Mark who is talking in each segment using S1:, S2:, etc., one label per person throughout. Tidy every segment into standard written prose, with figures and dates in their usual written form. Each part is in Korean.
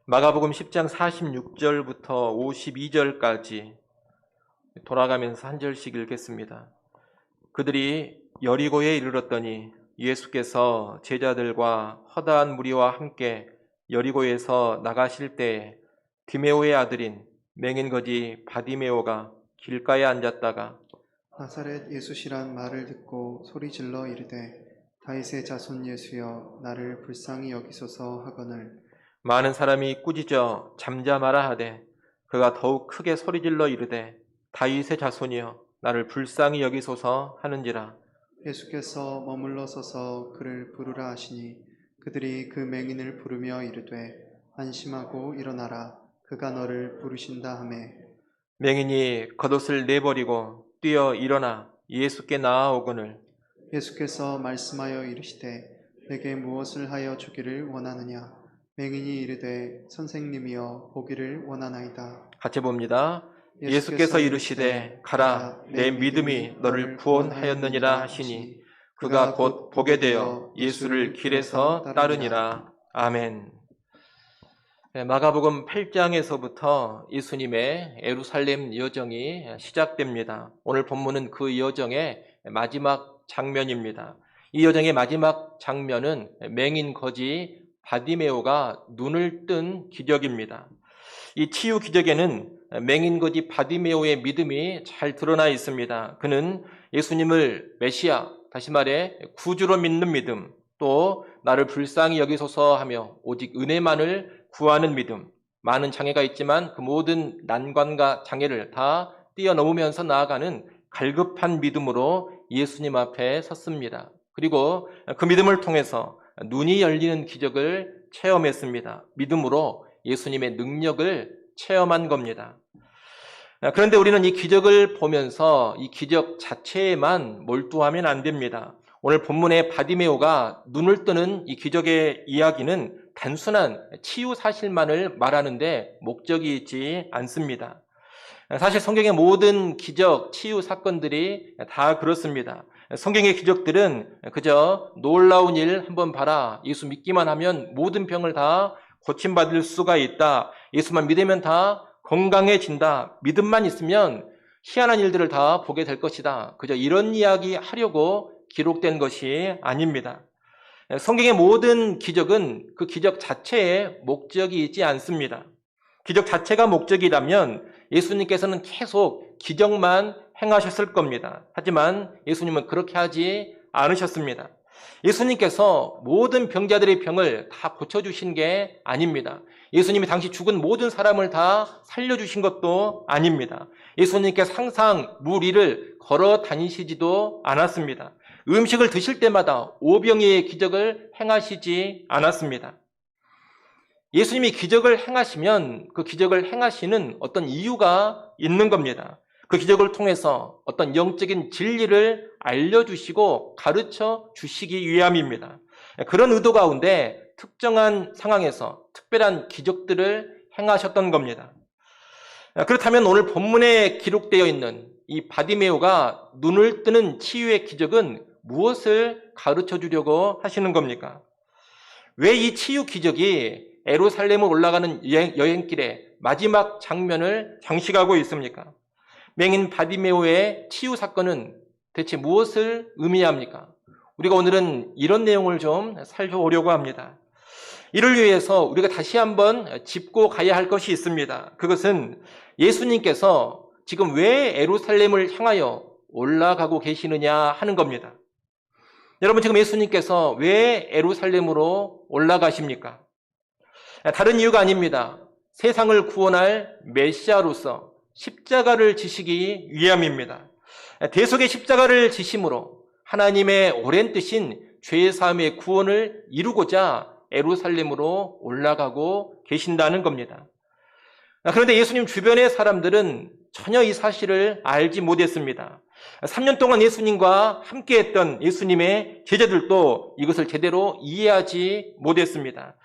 S1: 마가복음 10장 46절부터 52절까지 돌아가면서 한 절씩 읽겠습니다. 그들이 여리고에 이르렀더니 예수께서 제자들과 허다한 무리와 함께 여리고에서 나가실 때에 디메오의 아들인 맹인거지 바디메오가 길가에 앉았다가
S2: 나사렛 예수시란 말을 듣고 소리질러 이르되 다윗의 자손 예수여 나를 불쌍히 여기소서 하거늘
S1: 많은 사람이 꾸짖어 잠잠하라 하되 그가 더욱 크게 소리질러 이르되 다윗의 자손이여 나를 불쌍히 여기소서 하는지라.
S2: 예수께서 머물러 서서 그를 부르라 하시니 그들이 그 맹인을 부르며 이르되 안심하고 일어나라 그가 너를 부르신다 하매
S1: 맹인이 겉옷을 내버리고 뛰어 일어나 예수께 나아오거늘
S2: 예수께서 말씀하여 이르시되 내게 무엇을 하여 주기를 원하느냐 맹인이 이르되 선생님이여 보기를 원하나이다.
S1: 같이 봅니다. 예수께서 이르시되 가라 내 믿음이 너를 구원하였느니라 하시니 그가 곧 보게 되어 예수를 길에서 따르니라. 아멘. 마가복음 8장에서부터 예수님의 예루살렘 여정이 시작됩니다. 오늘 본문은 그 여정의 마지막 장면입니다. 이 여정의 마지막 장면은 맹인 거지 바디메오가 눈을 뜬 기적입니다. 이 치유 기적에는 맹인 거지 바디메오의 믿음이 잘 드러나 있습니다. 그는 예수님을 메시아, 다시 말해 구주로 믿는 믿음, 또 나를 불쌍히 여기소서 하며 오직 은혜만을 구하는 믿음, 많은 장애가 있지만 그 모든 난관과 장애를 다 뛰어넘으면서 나아가는 갈급한 믿음으로 예수님 앞에 섰습니다. 그리고 그 믿음을 통해서 눈이 열리는 기적을 체험했습니다. 믿음으로 예수님의 능력을 체험한 겁니다. 그런데 우리는 이 기적을 보면서 이 기적 자체에만 몰두하면 안 됩니다. 오늘 본문의 바디메오가 눈을 뜨는 이 기적의 이야기는 단순한 치유 사실만을 말하는데 목적이 있지 않습니다. 사실 성경의 모든 기적, 치유 사건들이 다 그렇습니다. 성경의 기적들은 그저 놀라운 일 한번 봐라, 예수 믿기만 하면 모든 병을 다 고침받을 수가 있다, 예수만 믿으면 다 건강해진다, 믿음만 있으면 희한한 일들을 다 보게 될 것이다, 그저 이런 이야기 하려고 기록된 것이 아닙니다. 성경의 모든 기적은 그 기적 자체에 목적이 있지 않습니다. 기적 자체가 목적이라면 예수님께서는 계속 기적만 행하셨을 겁니다. 하지만 예수님은 그렇게 하지 않으셨습니다. 예수님께서 모든 병자들의 병을 다 고쳐주신 게 아닙니다. 예수님이 당시 죽은 모든 사람을 다 살려주신 것도 아닙니다. 예수님께서 항상 물 위를 걸어 다니시지도 않았습니다. 음식을 드실 때마다 오병이의 기적을 행하시지 않았습니다. 예수님이 기적을 행하시면 그 기적을 행하시는 어떤 이유가 있는 겁니다. 그 기적을 통해서 어떤 영적인 진리를 알려주시고 가르쳐 주시기 위함입니다. 그런 의도 가운데 특정한 상황에서 특별한 기적들을 행하셨던 겁니다. 그렇다면 오늘 본문에 기록되어 있는 이 바디메오가 눈을 뜨는 치유의 기적은 무엇을 가르쳐 주려고 하시는 겁니까? 왜 이 치유 기적이 예루살렘을 올라가는 여행길의 마지막 장면을 장식하고 있습니까? 맹인 바디메오의 치유 사건은 대체 무엇을 의미합니까? 우리가 오늘은 이런 내용을 좀 살펴보려고 합니다. 이를 위해서 우리가 다시 한번 짚고 가야 할 것이 있습니다. 그것은 예수님께서 지금 왜 예루살렘을 향하여 올라가고 계시느냐 하는 겁니다. 여러분, 지금 예수님께서 왜 예루살렘으로 올라가십니까? 다른 이유가 아닙니다. 세상을 구원할 메시아로서 십자가를 지시기 위함입니다. 대속의 십자가를 지심으로 하나님의 오랜 뜻인 죄 사함의 구원을 이루고자 예루살렘으로 올라가고 계신다는 겁니다. 그런데 예수님 주변의 사람들은 전혀 이 사실을 알지 못했습니다. 3년 동안 예수님과 함께했던 예수님의 제자들도 이것을 제대로 이해하지 못했습니다.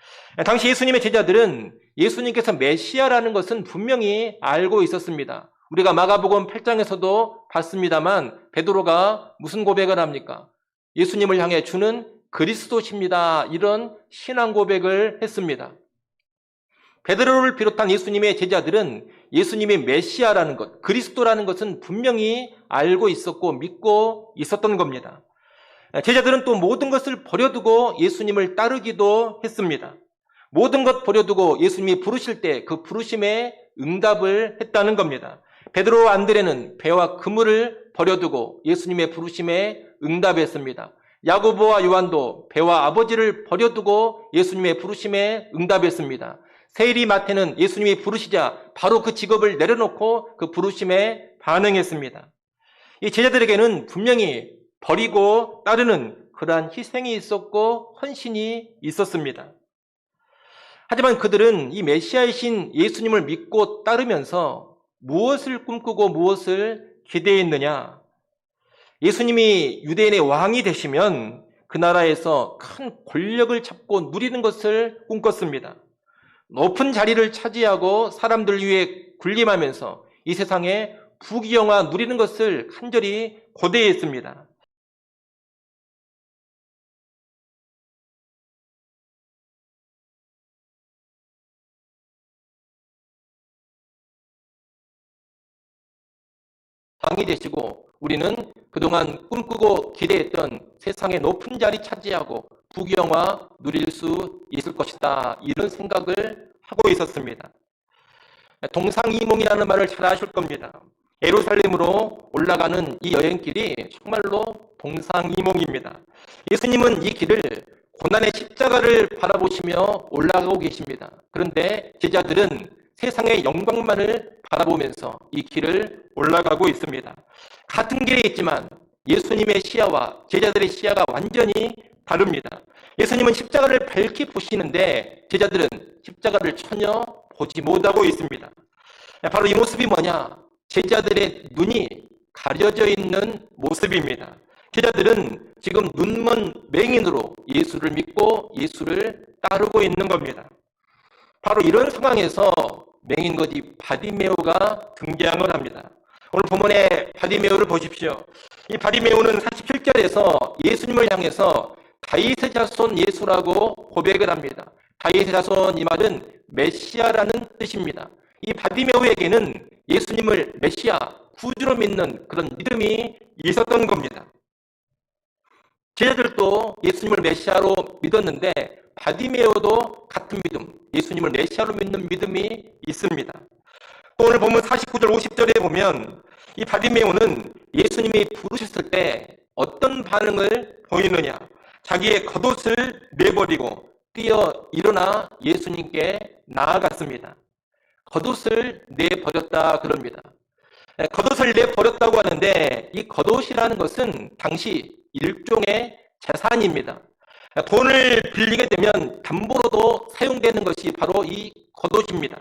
S1: 당시 예수님의 제자들은 예수님께서 메시아라는 것은 분명히 알고 있었습니다. 우리가 마가복음 8장에서도 봤습니다만 베드로가 무슨 고백을 합니까? 예수님을 향해 주는 그리스도십니다. 이런 신앙 고백을 했습니다. 베드로를 비롯한 예수님의 제자들은 예수님이 메시아라는 것, 그리스도라는 것은 분명히 알고 있었고 믿고 있었던 겁니다. 제자들은 또 모든 것을 버려두고 예수님을 따르기도 했습니다. 모든 것 버려두고 예수님이 부르실 때 그 부르심에 응답을 했다는 겁니다. 베드로와 안드레는 배와 그물을 버려두고 예수님의 부르심에 응답했습니다. 야고보와 요한도 배와 아버지를 버려두고 예수님의 부르심에 응답했습니다. 세리 마태는 예수님이 부르시자 바로 그 직업을 내려놓고 그 부르심에 반응했습니다. 이 제자들에게는 분명히 버리고 따르는 그러한 희생이 있었고 헌신이 있었습니다. 하지만 그들은 이 메시아이신 예수님을 믿고 따르면서 무엇을 꿈꾸고 무엇을 기대했느냐? 예수님이 유대인의 왕이 되시면 그 나라에서 큰 권력을 잡고 누리는 것을 꿈꿨습니다. 높은 자리를 차지하고 사람들 위해 군림하면서 이 세상에 부귀영화 누리는 것을 간절히 고대했습니다. 왕이 되시고 우리는 그동안 꿈꾸고 기대했던 세상의 높은 자리 차지하고 부귀영화 누릴 수 있을 것이다. 이런 생각을 하고 있었습니다. 동상이몽이라는 말을 잘 아실 겁니다. 예루살렘으로 올라가는 이 여행길이 정말로 동상이몽입니다. 예수님은 이 길을 고난의 십자가를 바라보시며 올라가고 계십니다. 그런데 제자들은 세상의 영광만을 바라보면서 이 길을 올라가고 있습니다. 같은 길에 있지만 예수님의 시야와 제자들의 시야가 완전히 다릅니다. 예수님은 십자가를 밝히 보시는데 제자들은 십자가를 전혀 보지 못하고 있습니다. 바로 이 모습이 뭐냐? 제자들의 눈이 가려져 있는 모습입니다. 제자들은 지금 눈먼 맹인으로 예수를 믿고 예수를 따르고 있는 겁니다. 바로 이런 상황에서 맹인 거지 바디메오가 등장을 합니다. 오늘 본문의 바디메오를 보십시오. 이 바디메오는 47절에서 예수님을 향해서 다윗의 자손 예수라고 고백을 합니다. 다윗의 자손 이 말은 메시아라는 뜻입니다. 이 바디메오에게는 예수님을 메시아, 구주로 믿는 그런 믿음이 있었던 겁니다. 제자들도 예수님을 메시아로 믿었는데 바디메오도 같은 믿음, 예수님을 메시아로 믿는 믿음이 있습니다. 또 오늘 보면 49절 50절에 보면 이 바디메오는 예수님이 부르셨을 때 어떤 반응을 보이느냐? 자기의 겉옷을 내버리고 뛰어 일어나 예수님께 나아갔습니다. 겉옷을 내버렸다 그럽니다. 겉옷을 내버렸다고 하는데 이 겉옷이라는 것은 당시 일종의 재산입니다. 돈을 빌리게 되면 담보로도 사용되는 것이 바로 이 겉옷입니다.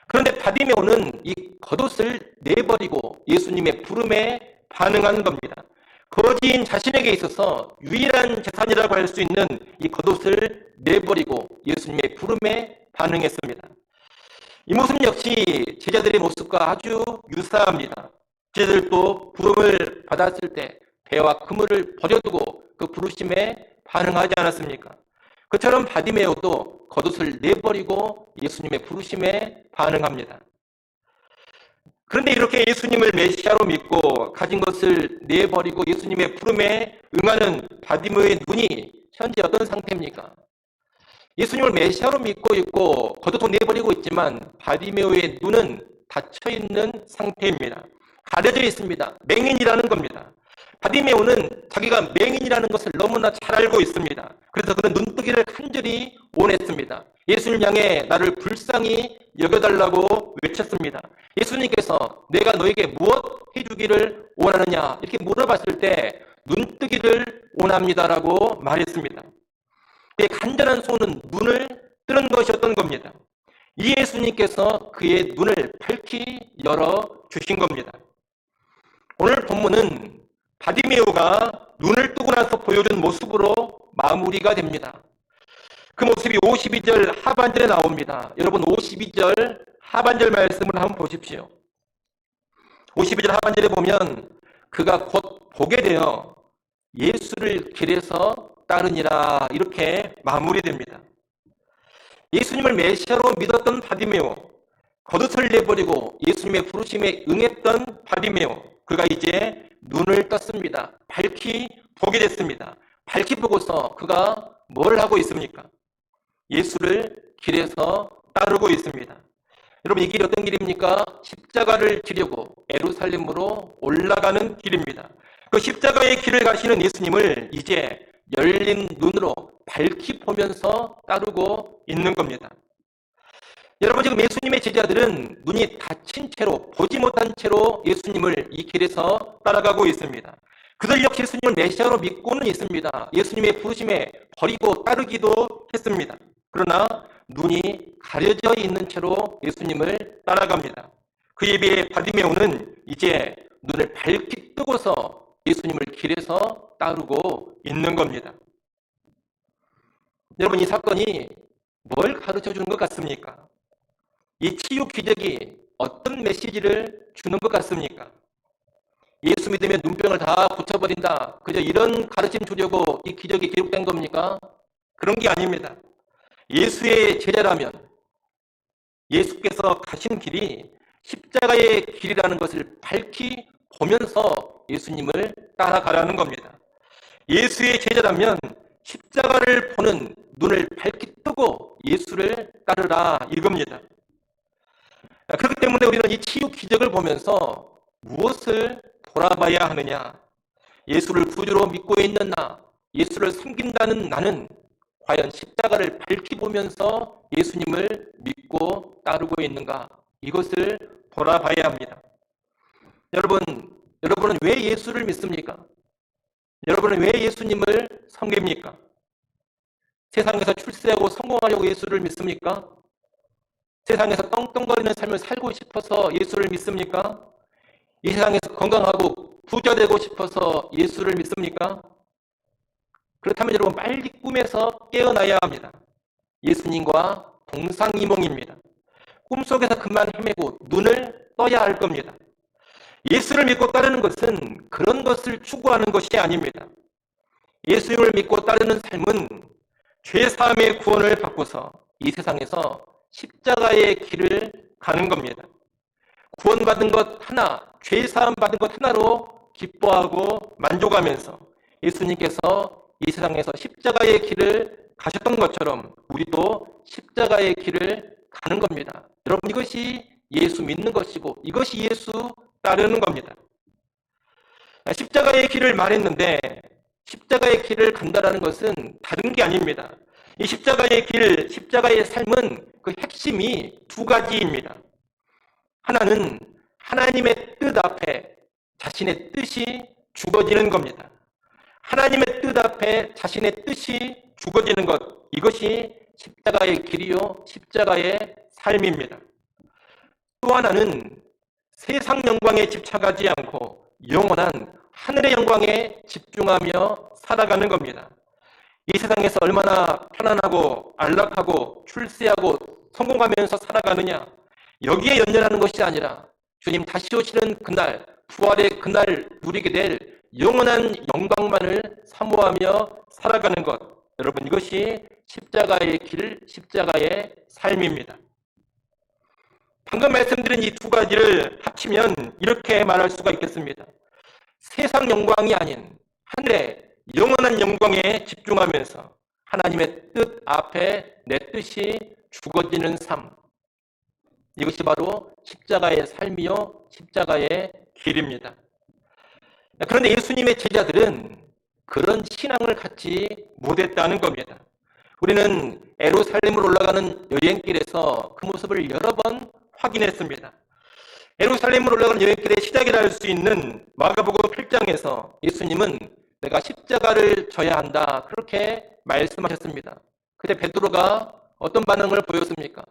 S1: 그런데 바디메오는 이 겉옷을 내버리고 예수님의 부름에 반응하는 겁니다. 거지인 자신에게 있어서 유일한 재산이라고 할 수 있는 이 겉옷을 내버리고 예수님의 부름에 반응했습니다. 이 모습 역시 제자들의 모습과 아주 유사합니다. 제자들도 부름을 받았을 때 배와 그물을 버려두고 그 부르심에 반응하지 않았습니까? 그처럼 바디메오도 겉옷을 내버리고 예수님의 부르심에 반응합니다. 그런데 이렇게 예수님을 메시아로 믿고 가진 것을 내버리고 예수님의 부름에 응하는 바디메오의 눈이 현재 어떤 상태입니까? 예수님을 메시아로 믿고 있고 겉옷도 내버리고 있지만 바디메오의 눈은 닫혀 있는 상태입니다. 가려져 있습니다. 맹인이라는 겁니다. 바디메오는 자기가 맹인이라는 것을 너무나 잘 알고 있습니다. 그래서 그는 눈뜨기를 간절히 원했습니다. 예수님 향해 나를 불쌍히 여겨달라고 외쳤습니다. 예수님께서 내가 너에게 무엇 해주기를 원하느냐 이렇게 물어봤을 때 눈뜨기를 원합니다라고 말했습니다. 그의 간절한 소원은 눈을 뜨는 것이었던 겁니다. 이 예수님께서 그의 눈을 밝히 열어주신 겁니다. 오늘 본문은 바디메오가 눈을 뜨고 나서 보여준 모습으로 마무리가 됩니다. 그 모습이 52절 하반절에 나옵니다. 여러분 52절 하반절 말씀을 한번 보십시오. 52절 하반절에 보면 그가 곧 보게 되어 예수를 길에서 따르니라 이렇게 마무리됩니다. 예수님을 메시아로 믿었던 바디메오, 겉옷을 내버리고 예수님의 부르심에 응했던 바디메오, 그가 이제 눈을 떴습니다. 밝히 보게 됐습니다. 밝히 보고서 그가 뭘 하고 있습니까? 예수를 길에서 따르고 있습니다. 여러분, 이 길이 어떤 길입니까? 십자가를 지려고 예루살렘으로 올라가는 길입니다. 그 십자가의 길을 가시는 예수님을 이제 열린 눈으로 밝히 보면서 따르고 있는 겁니다. 여러분, 지금 예수님의 제자들은 눈이 닫힌 채로, 보지 못한 채로 예수님을 이 길에서 따라가고 있습니다. 그들 역시 예수님을 메시아로 믿고는 있습니다. 예수님의 부르심에 버리고 따르기도 했습니다. 그러나 눈이 가려져 있는 채로 예수님을 따라갑니다. 그에 비해 바디메오는 이제 눈을 밝히 뜨고서 예수님을 길에서 따르고 있는 겁니다. 여러분, 이 사건이 뭘 가르쳐 주는 것 같습니까? 이 치유 기적이 어떤 메시지를 주는 것 같습니까? 예수 믿으면 눈병을 다 고쳐버린다. 그저 이런 가르침 주려고 이 기적이 기록된 겁니까? 그런 게 아닙니다. 예수의 제자라면 예수께서 가신 길이 십자가의 길이라는 것을 밝히 보면서 예수님을 따라가라는 겁니다. 예수의 제자라면 십자가를 보는 눈을 밝히 뜨고 예수를 따르라 이겁니다. 그렇기 때문에 우리는 이 치유 기적을 보면서 무엇을 돌아봐야 하느냐? 예수를 구주로 믿고 있는 나, 예수를 섬긴다는 나는 과연 십자가를 밝히 보면서 예수님을 믿고 따르고 있는가? 이것을 돌아봐야 합니다. 여러분은 왜 예수를 믿습니까? 여러분은 왜 예수님을 섬깁니까? 세상에서 출세하고 성공하려고 예수를 믿습니까? 세상에서 떵떵거리는 삶을 살고 싶어서 예수를 믿습니까? 이 세상에서 건강하고 부자 되고 싶어서 예수를 믿습니까? 그렇다면 여러분, 빨리 꿈에서 깨어나야 합니다. 예수님과 동상이몽입니다. 꿈속에서 그만 헤매고 눈을 떠야 할 겁니다. 예수를 믿고 따르는 것은 그런 것을 추구하는 것이 아닙니다. 예수님을 믿고 따르는 삶은 죄사함의 구원을 받고서 이 세상에서 십자가의 길을 가는 겁니다. 구원받은 것 하나, 죄사함 받은 것 하나로 기뻐하고 만족하면서 예수님께서 이 세상에서 십자가의 길을 가셨던 것처럼 우리도 십자가의 길을 가는 겁니다. 여러분, 이것이 예수 믿는 것이고 이것이 예수 따르는 겁니다. 십자가의 길을 말했는데 십자가의 길을 간다라는 것은 다른 게 아닙니다. 이 십자가의 길, 십자가의 삶은 그 핵심이 두 가지입니다. 하나는 하나님의 뜻 앞에 자신의 뜻이 죽어지는 겁니다. 하나님의 뜻 앞에 자신의 뜻이 죽어지는 것, 이것이 십자가의 길이요, 십자가의 삶입니다. 또 하나는 세상 영광에 집착하지 않고 영원한 하늘의 영광에 집중하며 살아가는 겁니다. 이 세상에서 얼마나 편안하고 안락하고 출세하고 성공하면서 살아가느냐, 여기에 연연하는 것이 아니라 주님 다시 오시는 그날, 부활의 그날 누리게 될 영원한 영광만을 사모하며 살아가는 것, 여러분, 이것이 십자가의 길, 십자가의 삶입니다. 방금 말씀드린 이 두 가지를 합치면 이렇게 말할 수가 있겠습니다. 세상 영광이 아닌 하늘의 영원한 영광에 집중하면서 하나님의 뜻 앞에 내 뜻이 죽어지는 삶, 이것이 바로 십자가의 삶이요, 십자가의 길입니다. 그런데 예수님의 제자들은 그런 신앙을 갖지 못했다는 겁니다. 우리는 예루살렘으로 올라가는 여행길에서 그 모습을 여러 번 확인했습니다. 예루살렘으로 올라가는 여행길의 시작이라 할 수 있는 마가복음 8장에서 예수님은 내가 십자가를 져야 한다, 그렇게 말씀하셨습니다. 그때 베드로가 어떤 반응을 보였습니까?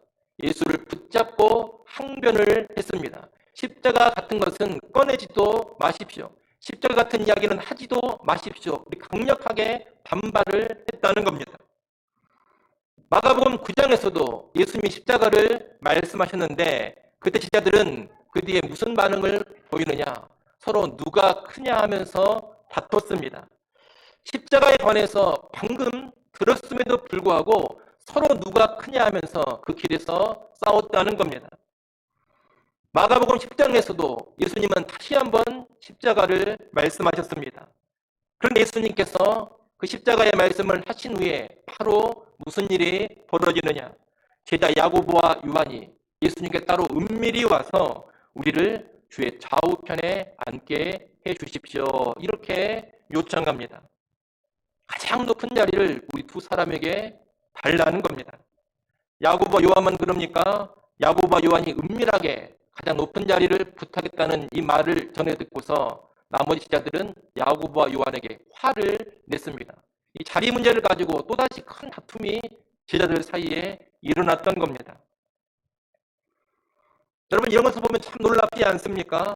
S1: 예수를 붙잡고 항변을 했습니다. 십자가 같은 것은 꺼내지도 마십시오. 십자가 같은 이야기는 하지도 마십시오. 강력하게 반발을 했다는 겁니다. 마가복음 9장에서도 예수님이 십자가를 말씀하셨는데 그때 제자들은 그 뒤에 무슨 반응을 보이느냐? 서로 누가 크냐 하면서 다퉜습니다. 십자가에 관해서 방금 들었음에도 불구하고 서로 누가 크냐 하면서 그 길에서 싸웠다는 겁니다. 마가복음 10장에서도 예수님은 다시 한번 십자가를 말씀하셨습니다. 그런데 예수님께서 그 십자가의 말씀을 하신 후에 바로 무슨 일이 벌어지느냐? 제자 야고보와 요한이 예수님께 따로 은밀히 와서 우리를 주의 좌우편에 앉게 해 주십시오. 이렇게 요청합니다. 가장 높은 자리를 우리 두 사람에게 달라는 겁니다. 야고보와 요한만 그럽니까? 야고보와 요한이 은밀하게 가장 높은 자리를 부탁했다는 이 말을 전해 듣고서 나머지 제자들은 야고보와 요한에게 화를 냈습니다. 이 자리 문제를 가지고 또다시 큰 다툼이 제자들 사이에 일어났던 겁니다. 여러분, 이런 것을 보면 참 놀랍지 않습니까?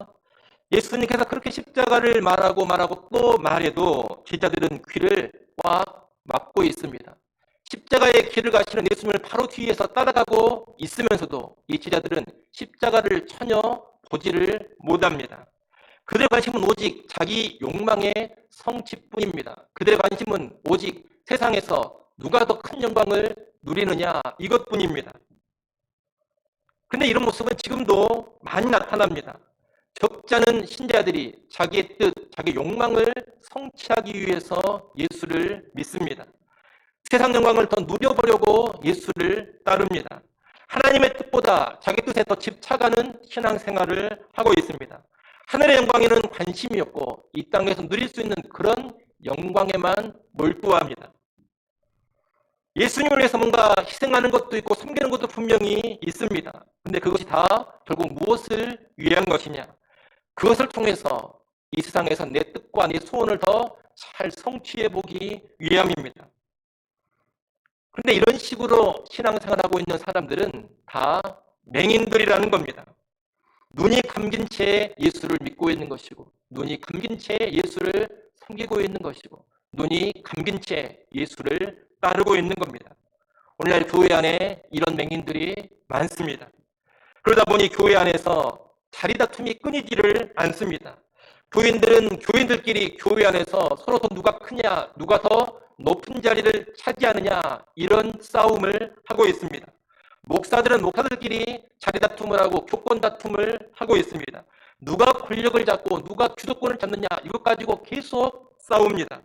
S1: 예수님께서 그렇게 십자가를 말하고 또 말해도 제자들은 귀를 꽉 막고 있습니다. 십자가의 길을 가시는 예수님을 바로 뒤에서 따라가고 있으면서도 이 제자들은 십자가를 전혀 보지를 못합니다. 그들의 관심은 오직 자기 욕망의 성취뿐입니다. 그들의 관심은 오직 세상에서 누가 더 큰 영광을 누리느냐 이것뿐입니다. 그런데 이런 모습은 지금도 많이 나타납니다. 적잖은 신자들이 자기의 뜻, 자기 욕망을 성취하기 위해서 예수를 믿습니다. 세상 영광을 더 누려보려고 예수를 따릅니다. 하나님의 뜻보다 자기 뜻에 더 집착하는 신앙생활을 하고 있습니다. 하늘의 영광에는 관심이 없고 이 땅에서 누릴 수 있는 그런 영광에만 몰두합니다. 예수님을 위해서 뭔가 희생하는 것도 있고 섬기는 것도 분명히 있습니다. 근데 그것이 다 결국 무엇을 위한 것이냐? 그것을 통해서 이 세상에서 내 뜻과 내 소원을 더 잘 성취해 보기 위함입니다. 그런데 이런 식으로 신앙생활하고 있는 사람들은 다 맹인들이라는 겁니다. 눈이 감긴 채 예수를 믿고 있는 것이고, 눈이 감긴 채 예수를 섬기고 있는 것이고, 눈이 감긴 채 예수를 따르고 있는 겁니다. 오늘날 교회 안에 이런 맹인들이 많습니다. 그러다 보니 교회 안에서 자리 다툼이 끊이지를 않습니다. 교인들끼리 교회 안에서 서로 더 누가 크냐, 누가 더 높은 자리를 차지하느냐 이런 싸움을 하고 있습니다. 목사들은 목사들끼리 자리 다툼을 하고 교권 다툼을 하고 있습니다. 누가 권력을 잡고 누가 주도권을 잡느냐 이것 가지고 계속 싸웁니다.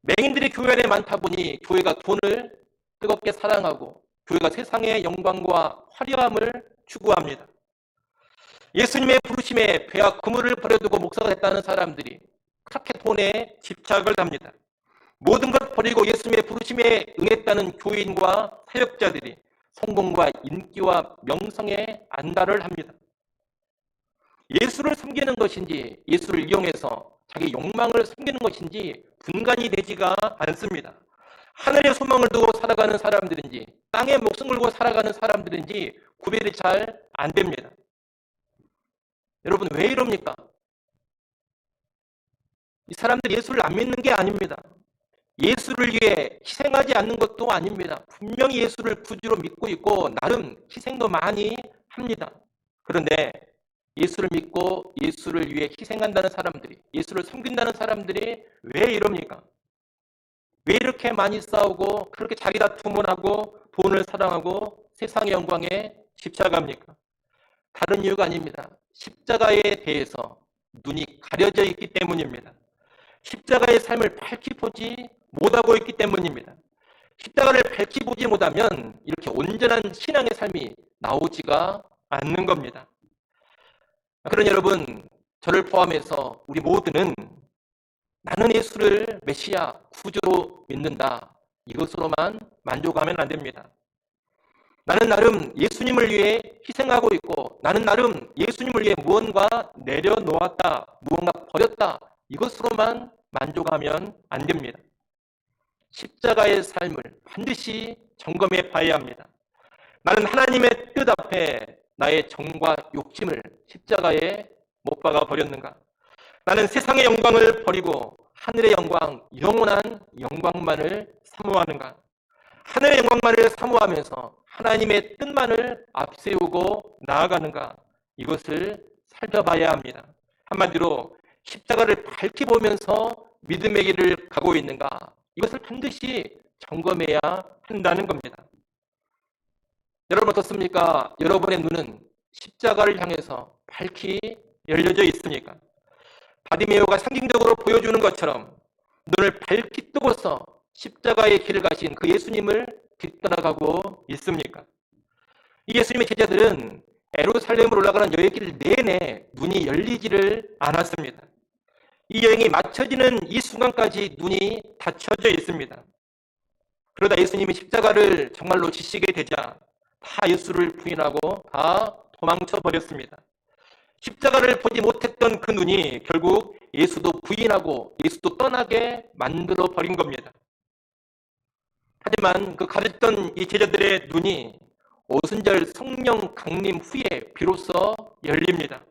S1: 맹인들이 교회 안에 많다 보니 교회가 돈을 뜨겁게 사랑하고 교회가 세상의 영광과 화려함을 추구합니다. 예수님의 부르심에 배와 그물을 버려두고 목사가 됐다는 사람들이 그렇게 돈에 집착을 합니다. 모든 것 버리고 예수님의 부르심에 응했다는 교인과 사역자들이 성공과 인기와 명성에 안달을 합니다. 예수를 섬기는 것인지 예수를 이용해서 자기 욕망을 섬기는 것인지 분간이 되지가 않습니다. 하늘의 소망을 두고 살아가는 사람들인지 땅에 목숨 걸고 살아가는 사람들인지 구별이 잘 안 됩니다. 여러분, 왜 이럽니까? 이 사람들 예수를 안 믿는 게 아닙니다. 예수를 위해 희생하지 않는 것도 아닙니다. 분명히 예수를 구주로 믿고 있고 나름 희생도 많이 합니다. 그런데 예수를 믿고 예수를 위해 희생한다는 사람들이, 예수를 섬긴다는 사람들이 왜 이럽니까? 왜 이렇게 많이 싸우고 그렇게 자기 다툼을 하고 돈을 사랑하고 세상의 영광에 집착합니까? 다른 이유가 아닙니다. 십자가에 대해서 눈이 가려져 있기 때문입니다. 십자가의 삶을 밝히 보지 못하고 있기 때문입니다. 십자가를 밝히 보지 못하면 이렇게 온전한 신앙의 삶이 나오지가 않는 겁니다. 그러니 여러분, 저를 포함해서 우리 모두는 나는 예수를 메시아 구주로 믿는다. 이것으로만 만족하면 안 됩니다. 나는 나름 예수님을 위해 희생하고 있고 나는 나름 예수님을 위해 무언가 내려놓았다. 무언가 버렸다. 이것으로만 만족하면 안 됩니다. 십자가의 삶을 반드시 점검해 봐야 합니다. 나는 하나님의 뜻 앞에 나의 정과 욕심을 십자가에 못 박아 버렸는가? 나는 세상의 영광을 버리고 하늘의 영광, 영원한 영광만을 사모하는가? 하늘의 영광만을 사모하면서 하나님의 뜻만을 앞세우고 나아가는가? 이것을 살펴봐야 합니다. 한마디로 십자가를 밝히 보면서 믿음의 길을 가고 있는가? 이것을 반드시 점검해야 한다는 겁니다. 여러분 어떻습니까? 여러분의 눈은 십자가를 향해서 밝히 열려져 있습니까? 바디메오가 상징적으로 보여주는 것처럼 눈을 밝히 뜨고서 십자가의 길을 가신 그 예수님을 뒤따라가고 있습니까? 이 예수님의 제자들은 예루살렘으로 올라가는 여행길 내내 눈이 열리지를 않았습니다. 이 여행이 마쳐지는 이 순간까지 눈이 닫혀져 있습니다. 그러다 예수님이 십자가를 정말로 지시게 되자 다 예수를 부인하고 다 도망쳐 버렸습니다. 십자가를 보지 못했던 그 눈이 결국 예수도 부인하고 예수도 떠나게 만들어 버린 겁니다. 하지만 그 가렸던 이 제자들의 눈이 오순절 성령 강림 후에 비로소 열립니다.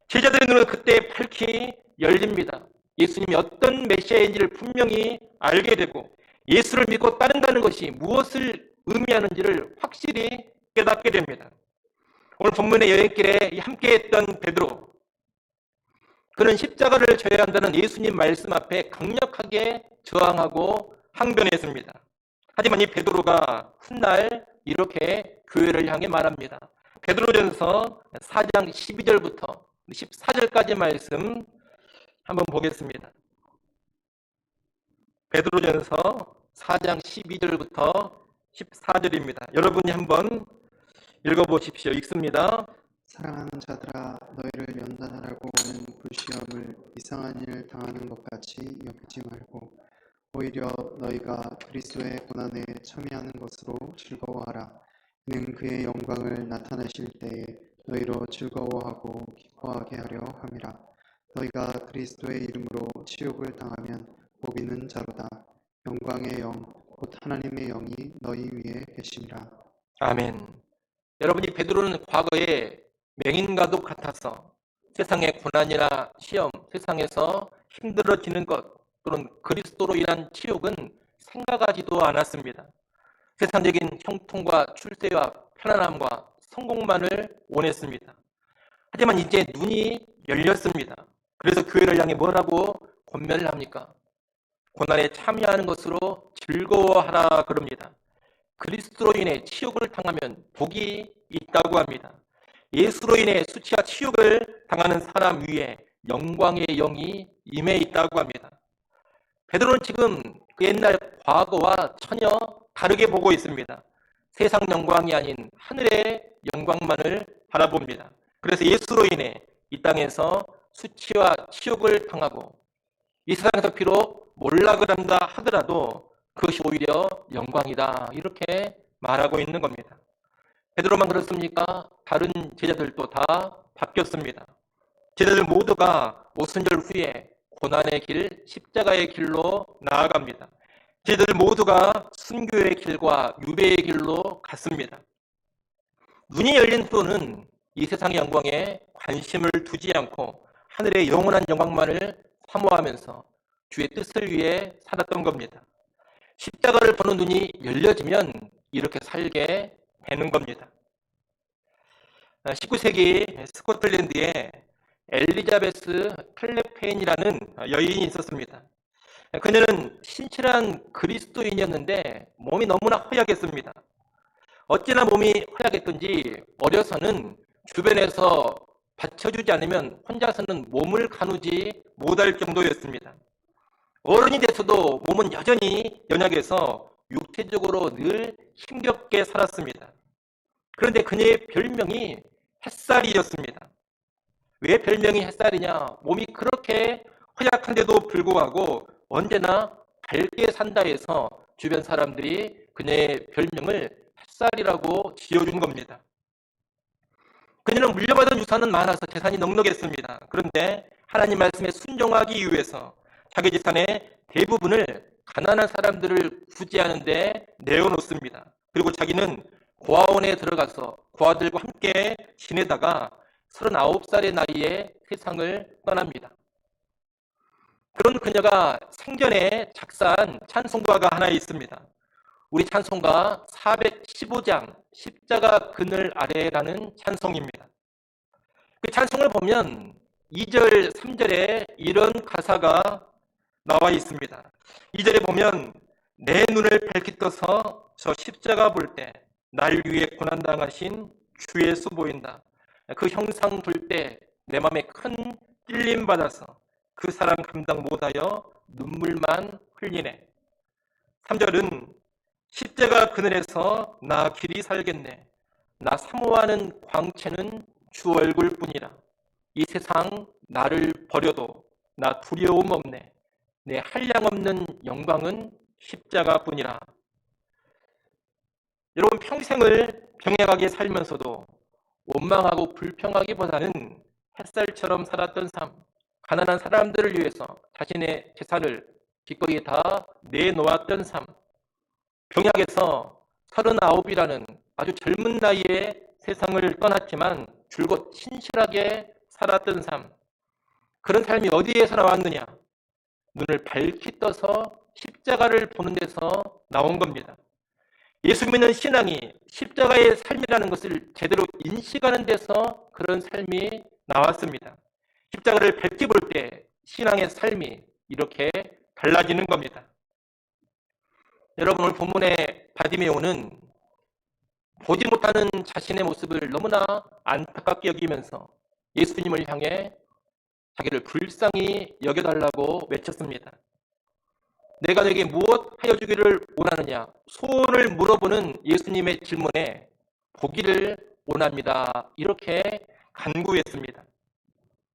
S1: 제자들의 눈은 그때 밝히 열립니다. 예수님이 어떤 메시아인지를 분명히 알게 되고 예수를 믿고 따른다는 것이 무엇을 의미하는지를 확실히 깨닫게 됩니다. 오늘 본문의 여행길에 함께했던 베드로, 그는 십자가를 져야 한다는 예수님 말씀 앞에 강력하게 저항하고 항변했습니다. 하지만 이 베드로가 훗날 이렇게 교회를 향해 말합니다. 베드로전서 4장 12절부터 14절까지 말씀 한번 보겠습니다. 베드로전서 4장 12절부터 14절입니다. 여러분이 한번 읽어보십시오. 읽습니다.
S2: 사랑하는 자들아, 너희를 연단하라고 하는 불시험을 이상한 일 당하는 것 같이 여기지 말고 오히려 너희가 그리스도의 고난에 참여하는 것으로 즐거워하라. 이는 그의 영광을 나타내실 때에 너희로 즐거워하고 기뻐하게 하려 함이라. 너희가 그리스도의 이름으로 치욕을 당하면 복 있는 자로다. 영광의 영, 곧 하나님의 영이 너희 위에 계심이라.
S1: 아멘. 여러분이 베드로는 과거에 맹인과도 같아서 세상의 고난이나 시험, 세상에서 힘들어지는 것 또는 그리스도로 인한 치욕은 생각하지도 않았습니다. 세상적인 형통과 출세와 편안함과 성공만을 원했습니다. 하지만 이제 눈이 열렸습니다. 그래서 교회를 향해 뭐라고 권면을 합니까? 고난에 참여하는 것으로 즐거워하라 그럽니다. 그리스도로 인해 치욕을 당하면 복이 있다고 합니다. 예수로 인해 수치와 치욕을 당하는 사람 위에 영광의 영이 임해 있다고 합니다. 베드로는 지금 그 옛날 과거와 전혀 다르게 보고 있습니다. 세상 영광이 아닌 하늘의 영광만을 바라봅니다. 그래서 예수로 인해 이 땅에서 수치와 치욕을 당하고 이 세상에서 비록 몰락을 한다 하더라도 그것이 오히려 영광이다, 이렇게 말하고 있는 겁니다. 베드로만 그렇습니까? 다른 제자들도 다 바뀌었습니다. 제자들 모두가 오순절 후에 고난의 길, 십자가의 길로 나아갑니다. 제자들 모두가 순교의 길과 유배의 길로 갔습니다. 눈이 열린 후로는 이 세상의 영광에 관심을 두지 않고 하늘의 영원한 영광만을 사모하면서 주의 뜻을 위해 살았던 겁니다. 십자가를 보는 눈이 열려지면 이렇게 살게 되는 겁니다. 19세기 스코틀랜드에 엘리자베스 클레페인이라는 여인이 있었습니다. 그녀는 신실한 그리스도인이었는데 몸이 너무나 허약했습니다. 어찌나 몸이 허약했던지 어려서는 주변에서 받쳐주지 않으면 혼자서는 몸을 가누지 못할 정도였습니다. 어른이 돼서도 몸은 여전히 연약해서 육체적으로 늘 힘겹게 살았습니다. 그런데 그녀의 별명이 햇살이었습니다. 왜 별명이 햇살이냐? 몸이 그렇게 허약한데도 불구하고 언제나 밝게 산다 해서 주변 사람들이 그녀의 별명을 햇살이라고 지어준 겁니다. 그녀는 물려받은 유산은 많아서 재산이 넉넉했습니다. 그런데 하나님 말씀에 순종하기 위해서 자기 재산의 대부분을 가난한 사람들을 구제하는 데 내어놓습니다. 그리고 자기는 고아원에 들어가서 고아들과 함께 지내다가 39살의 나이에 세상을 떠납니다. 그런 그녀가 생전에 작사한 찬송가가 하나 있습니다. 우리 찬송가 415장 십자가 그늘 아래라는 찬송입니다. 그 찬송을 보면 2절, 3절에 이런 가사가 나와 있습니다. 2절에 보면 내 눈을 밝히 떠서 저 십자가 볼 때 날 위해 고난당하신 주 예수 보인다. 그 형상 볼 때 내 마음에 큰 찔림 받아서 그 사랑 감당 못하여 눈물만 흘리네. 3절은 십자가 그늘에서 나 길이 살겠네. 나 사모하는 광채는 주 얼굴뿐이라. 이 세상 나를 버려도 나 두려움 없네. 내 한량없는 영광은 십자가뿐이라. 여러분, 평생을 병행하게 살면서도 원망하고 불평하기보다는 햇살처럼 살았던 삶, 가난한 사람들을 위해서 자신의 재산을 기꺼이 다 내놓았던 삶, 병약에서 39이라는 아주 젊은 나이에 세상을 떠났지만 줄곧 신실하게 살았던 삶, 그런 삶이 어디에서 나왔느냐? 눈을 밝히 떠서 십자가를 보는 데서 나온 겁니다. 예수 믿는 신앙이 십자가의 삶이라는 것을 제대로 인식하는 데서 그런 삶이 나왔습니다. 십자가를 밝히 볼 때 신앙의 삶이 이렇게 달라지는 겁니다. 여러분, 오늘 본문의 바디메오는 보지 못하는 자신의 모습을 너무나 안타깝게 여기면서 예수님을 향해 자기를 불쌍히 여겨달라고 외쳤습니다. 내가 너에게 무엇 하여 주기를 원하느냐? 소원을 물어보는 예수님의 질문에 보기를 원합니다. 이렇게 간구했습니다.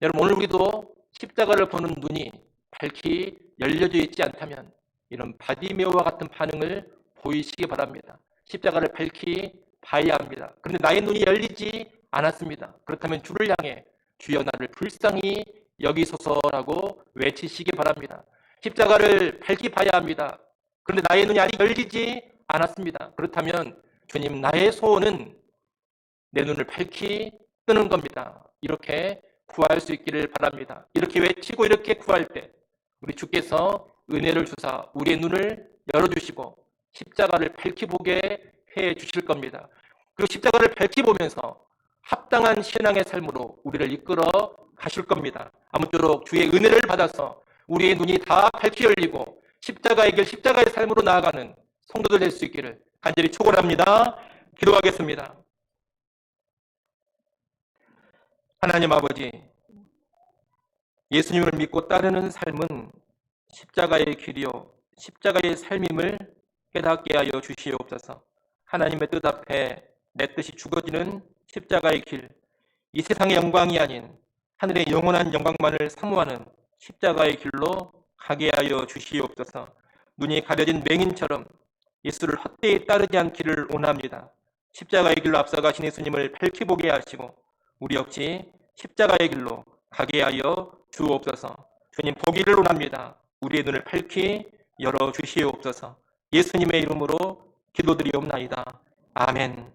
S1: 여러분, 오늘 우리도 십자가를 보는 눈이 밝히 열려져 있지 않다면 이런 바디메오와 같은 반응을 보이시기 바랍니다. 십자가를 밝히 봐야 합니다. 그런데 나의 눈이 열리지 않았습니다. 그렇다면 주를 향해 주여 나를 불쌍히 여기소서라고 외치시기 바랍니다. 십자가를 밝히 봐야 합니다. 그런데 나의 눈이 아직 열리지 않았습니다. 그렇다면 주님, 나의 소원은 내 눈을 밝히 뜨는 겁니다. 이렇게 구할 수 있기를 바랍니다. 이렇게 외치고 이렇게 구할 때 우리 주께서 은혜를 주사 우리의 눈을 열어주시고 십자가를 밝히 보게 해 주실 겁니다. 그 십자가를 밝히 보면서 합당한 신앙의 삶으로 우리를 이끌어 가실 겁니다. 아무쪼록 주의 은혜를 받아서 우리의 눈이 다 밝히 열리고 십자가의 길, 십자가의 삶으로 나아가는 성도들 될 수 있기를 간절히 축원합니다. 기도하겠습니다. 하나님 아버지, 예수님을 믿고 따르는 삶은 십자가의 길이요 십자가의 삶임을 깨닫게 하여 주시옵소서. 하나님의 뜻 앞에 내 뜻이 죽어지는 십자가의 길, 이 세상의 영광이 아닌 하늘의 영원한 영광만을 사모하는 십자가의 길로 가게 하여 주시옵소서. 눈이 가려진 맹인처럼 예수를 헛되이 따르지 않기를 원합니다. 십자가의 길로 앞서가신 예수님을 밝히 보게 하시고 우리 역시 십자가의 길로 가게 하여 주옵소서. 주님, 보기를 원합니다. 우리의 눈을 밝히 열어 주시옵소서. 예수님의 이름으로 기도드리옵나이다. 아멘.